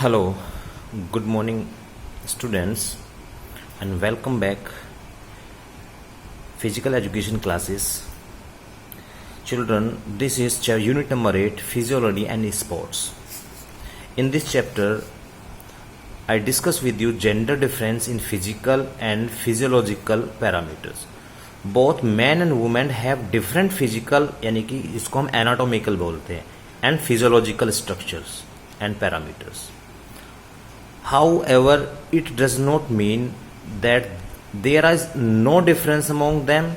Hello, good morning students and welcome back physical education classes. Children, this is unit number 8 physiology and sports. In this chapter I discuss with you gender difference in physical and physiological parameters. Both men and women have different physical यानी कि इसको हम anatomical बोलते हैं and physiological structures and parameters. However, it does not mean that there is no difference among them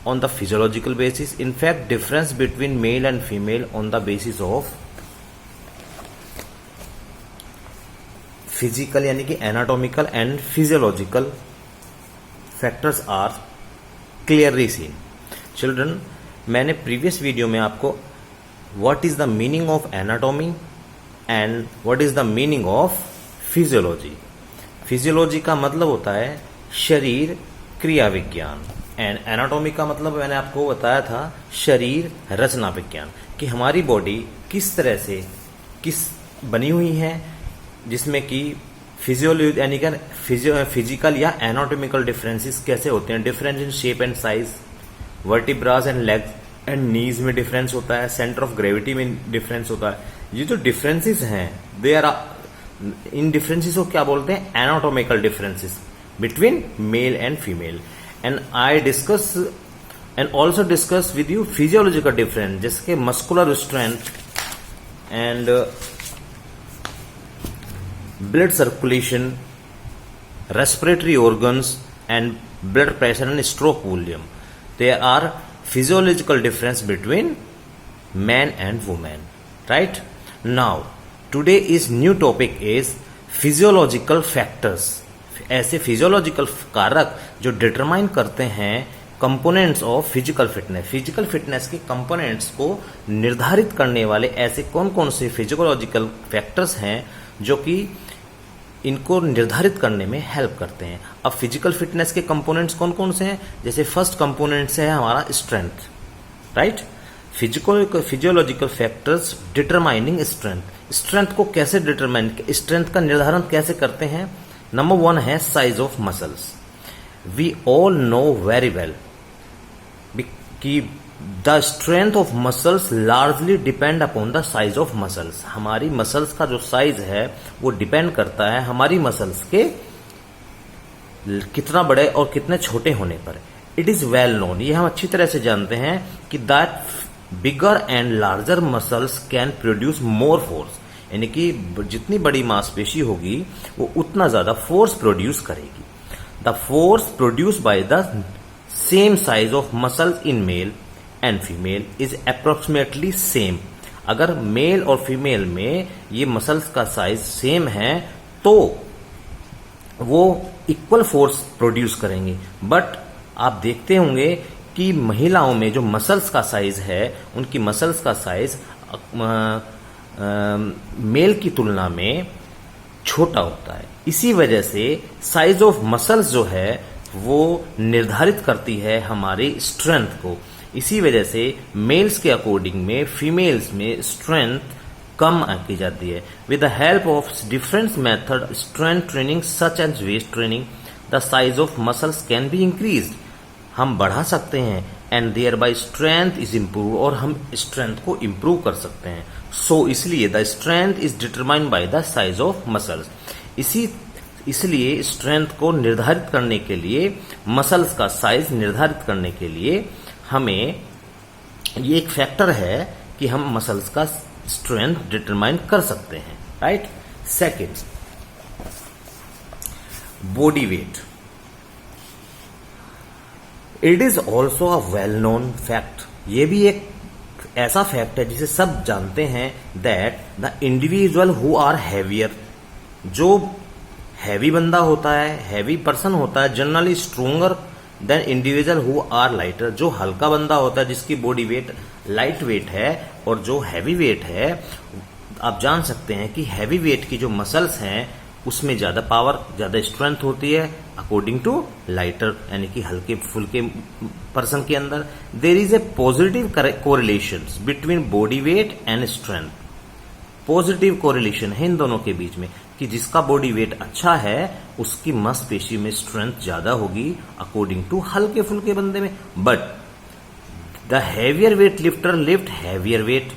on the physiological basis. In fact, difference between male and female on the basis of physical यानी कि anatomical and physiological factors are clearly seen. Children, मैंने previous video में आपको what is the meaning of anatomy and what is the meaning of physiology. Physiology का मतलब होता है शरीर क्रिया विज्ञान एंड एनाटॉमी का मतलब मैंने आपको बताया था शरीर रचना विज्ञान, कि हमारी बॉडी किस तरह से किस बनी हुई है, जिसमें कि फिजियोलॉजी यानी कि फिजिकल या एनाटॉमिकल डिफरेंसेस कैसे होते हैं. Difference in shape and size, vertebras and legs and knees में डिफरेंस होता है, सेंटर ऑफ ग्रेविटी में डिफरेंस होता है. ये जो डिफरेंसेस हैं दे आर इन डिफरेंसेस को क्या बोलते हैं, anatomical differences between male and female. And I discuss and also discuss with you physiological difference, जैसे कि muscular strength and blood circulation, respiratory organs and blood pressure and stroke volume. There are physiological difference between man and women. Right now today is new topic is physiological factors. ऐसे physiological कारक जो determine करते हैं components of physical fitness. Physical fitness के components को निर्धारित करने वाले ऐसे कौन कौन से फिजियोलॉजिकल फैक्टर्स हैं जो कि इनको निर्धारित करने में हेल्प करते हैं. अब फिजिकल फिटनेस के कंपोनेंट्स कौन कौन से हैं, जैसे फर्स्ट कंपोनेंट है हमारा strength. Right, physiological factors determining strength. Strength को कैसे डिटरमाइन, स्ट्रेंथ का निर्धारण कैसे करते हैं. नंबर 1 है size of muscles. We all know very well कि the strength of muscles largely depend upon the size of muscles. हमारी मसल्स का जो साइज है वो डिपेंड करता है हमारी मसल्स के कितना बड़े और कितने छोटे होने पर. इट इज वेल नोन, ये हम अच्छी तरह से जानते हैं कि that bigger and larger muscles can produce more force, यानी कि जितनी बड़ी मांसपेशी होगी वो उतना ज्यादा फोर्स प्रोड्यूस करेगी. The force produce by the same size of muscles in male and female is approximately same. अगर मेल और फीमेल में ये मसल्स का साइज सेम है तो वो इक्वल फोर्स प्रोड्यूस करेंगे. बट आप देखते होंगे कि महिलाओं में जो मसल्स का साइज है उनकी मसल्स का साइज मेल की तुलना में छोटा होता है. इसी वजह से साइज ऑफ मसल्स जो है वो निर्धारित करती है हमारी स्ट्रेंथ को. इसी वजह से मेल्स के अकॉर्डिंग में फीमेल्स में स्ट्रेंथ कम की जाती है. With the help of different method strength training such as weight training the size of muscles can be increased. हम बढ़ा सकते हैं and thereby strength is improve, और हम स्ट्रेंथ को इम्प्रूव कर सकते हैं. सो इसलिए the strength is determined by the size of muscles. इसलिए स्ट्रेंथ को निर्धारित करने के लिए, मसल्स का साइज निर्धारित करने के लिए हमें ये एक फैक्टर है कि हम मसल्स का स्ट्रेंथ डिटरमाइन कर सकते हैं. Right. Second, body weight. It is also a well known fact. ये भी एक ऐसा फैक्ट है जिसे सब जानते हैं that the individual who are heavier, जो हैवी बंदा होता है, हैवी पर्सन होता है, generally stronger than individual who are lighter. जो हल्का बंदा होता है जिसकी बॉडी वेट लाइट वेट है और जो हैवी वेट है, आप जान सकते हैं कि हैवी वेट की जो मसल्स हैं उसमें ज्यादा पावर, ज्यादा स्ट्रेंथ होती है अकॉर्डिंग टू लाइटर यानी कि हल्के फुल्के पर्सन के अंदर. There is a positive correlation between body weight and strength. Positive correlation है इन दोनों के बीच में कि जिसका बॉडी वेट अच्छा है उसकी मांसपेशी में स्ट्रेंथ ज्यादा होगी अकॉर्डिंग टू हल्के फुल्के बंदे में। But the heavier weight lifter lift heavier weight.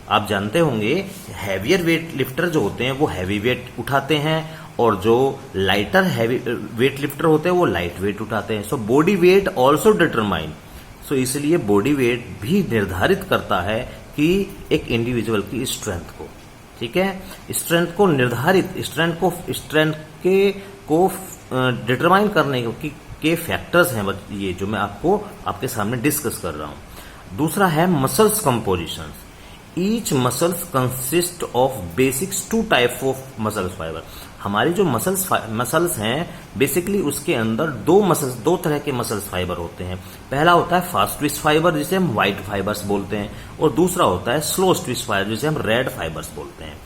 आप जानते होंगे हैवियर वेट लिफ्टर जो होते हैं वो हैवी वेट उठाते हैं और जो लाइटर हैवी वेट लिफ्टर होते हैं वो लाइट वेट उठाते हैं। So body weight also determine. So इसलिए बॉडी वेट भी निर्धारित करता है कि एक इंडिविजुअल की स्ट्रेंथ को, ठीक है, स्ट्रेंथ को निर्धारित, स्ट्रेंथ को डिटरमाइन करने के फैक्टर्स हैं ये जो मैं आपके सामने डिस्कस कर रहा हूं। दूसरा है muscles composition. Each muscles consist of basics 2 type of muscles fibre. हमारी जो मसल्स हैं बेसिकली उसके अंदर दो तरह के मसल्स फाइबर होते हैं। पहला होता है फास्ट ट्विस्ट फाइबर जिसे हम व्हाइट फाइबर्स बोलते हैं और दूसरा होता है स्लो ट्विस्ट फाइबर जिसे हम रेड फाइबर्स बोलते हैं।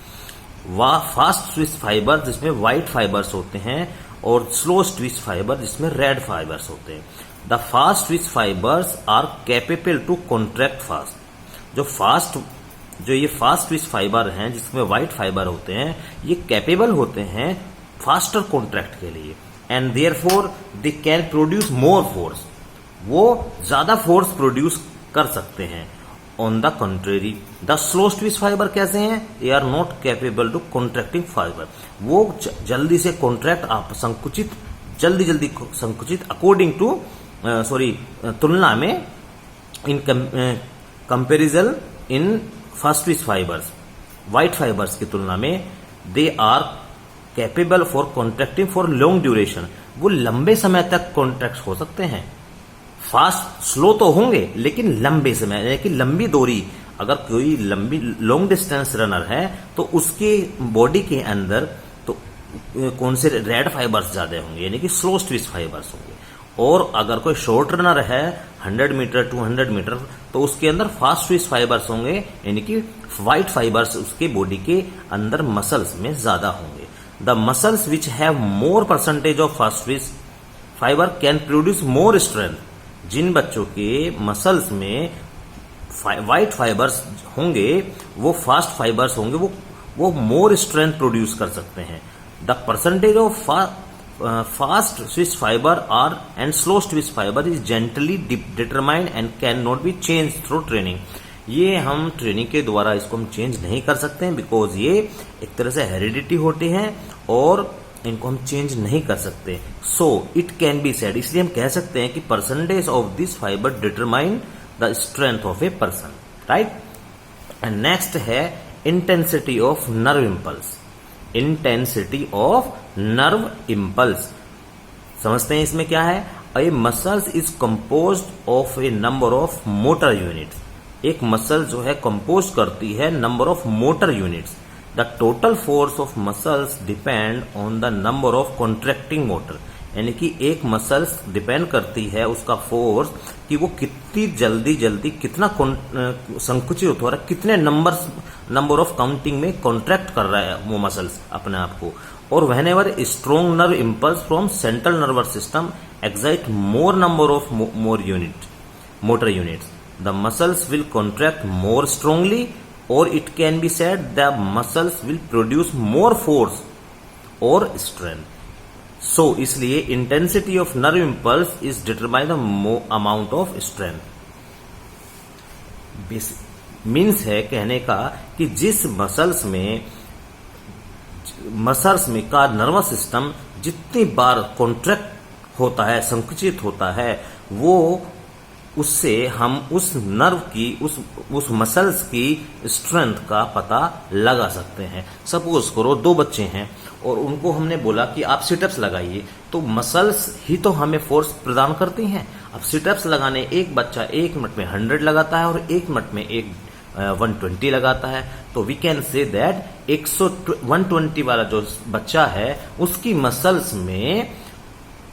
फास्ट ट्विस्ट फाइबर जिसमें व्हाइट फाइबर्स होते हैं और स्लो ट्विस्ट फाइबर जिसमें रेड फाइबर्स होते हैं। The fast twist fibers are capable to contract fast. जो ये फास्ट ट्विस्ट फाइबर हैं जिसमें व्हाइट फाइबर होते हैं ये कैपेबल होते हैं फास्टर कॉन्ट्रैक्ट के लिए and therefore they can produce more force. वो ज्यादा फोर्स प्रोड्यूस कर सकते हैं। On the contrary the slow twist fiber कैसे हैं? They are not capable to contracting fiber. वो जल्दी से कॉन्ट्रैक्ट जल्दी संकुचित अकॉर्डिंग टू तुलना में in comparison in first twist fibers white fibers की तुलना में they are capable for contracting for long duration. वो लंबे समय तक कॉन्ट्रैक्ट हो सकते हैं। स्लो तो होंगे लेकिन लंबे समय, यानी कि लंबी दूरी, अगर कोई लॉन्ग डिस्टेंस रनर है तो उसके बॉडी के अंदर तो कौन से रेड फाइबर्स ज्यादा होंगे, यानी कि स्लो ट्विस्ट फाइबर्स होंगे। और अगर कोई शॉर्ट रनर है 100 मीटर 200 मीटर तो उसके अंदर फास्ट ट्विस्ट फाइबर्स होंगे, यानी कि व्हाइट फाइबर्स उसके बॉडी के अंदर मसल्स में ज्यादा होंगे। The muscles which have more percentage of fast twist fibre can produce more strength. जिन बच्चों के मसल्स में व्हाइट फाइबर्स होंगे वो फास्ट फाइबर्स होंगे वो मोर स्ट्रेंथ प्रोड्यूस कर सकते हैं। The percentage of fast twist fiber and slow twist fiber is gently determined and cannot be changed through training। ये हम ट्रेनिंग के द्वारा इसको हम चेंज नहीं कर सकते हैं बिकॉज ये एक तरह से हेरिडिटी होते हैं और इनको हम चेंज नहीं कर सकते। So it can be said, इसलिए हम कह सकते हैं कि percentage of this fibre determine the strength of a person, right. And next है intensity of nerve impulse. Intensity of nerve impulse समझते हैं इसमें क्या है। A muscles is composed of a number of motor units. एक muscle जो है compose करती है number of motor units. The total force of muscles depend on the number of contracting motor, यानी कि एक मसल्स डिपेंड करती है उसका फोर्स कि वो कितनी जल्दी कितना संकुचित हो रहा है, कितने नंबर ऑफ काउंटिंग में कॉन्ट्रैक्ट कर रहा है वो मसल्स अपने आप को। और whenever a strong nerve impulse from central nervous system excite more number of motor units, the muscles will contract more strongly, or it can be said the muscles will produce more force or strength. So इसलिए intensity of nerve impulse is determined the amount of strength. Means है कहने का कि जिस muscles में का nervous system जितनी बार contract होता है, संकुचित होता है, वो उससे हम उस नर्व की उस मसल्स की स्ट्रेंथ का पता लगा सकते हैं। सपोज करो 2 बच्चे हैं और उनको हमने बोला कि आप सिटअप्स लगाइए, तो मसल्स ही तो हमें फोर्स प्रदान करती हैं। अब सिटअप्स लगाने एक बच्चा 1 मिनट में 100 लगाता है और 1 मिनट में 120 लगाता है, तो वी कैन से दैट 120 वाला जो बच्चा है उसकी मसल्स में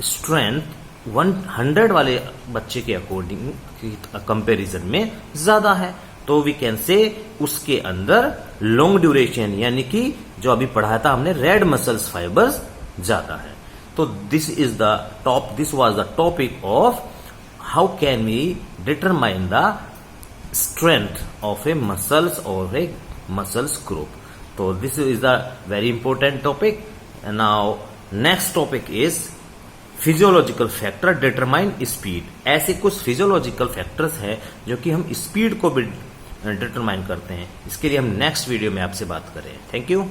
स्ट्रेंथ 100 वाले बच्चे के अकॉर्डिंग कंपैरिजन में ज्यादा है। तो वी कैन से उसके अंदर लॉन्ग ड्यूरेशन, यानी कि जो अभी पढ़ाया था हमने रेड मसल्स फाइबर्स ज्यादा है। तो this was the topic of how can we determine the strength of a muscles or a muscles group। तो this is the very important topic. Now next topic is physiological factor determine speed. ऐसे कुछ physiological factors हैं जो कि हम speed को भी determine करते हैं. इसके लिए हम नेक्स्ट वीडियो में आपसे बात करें. Thank you.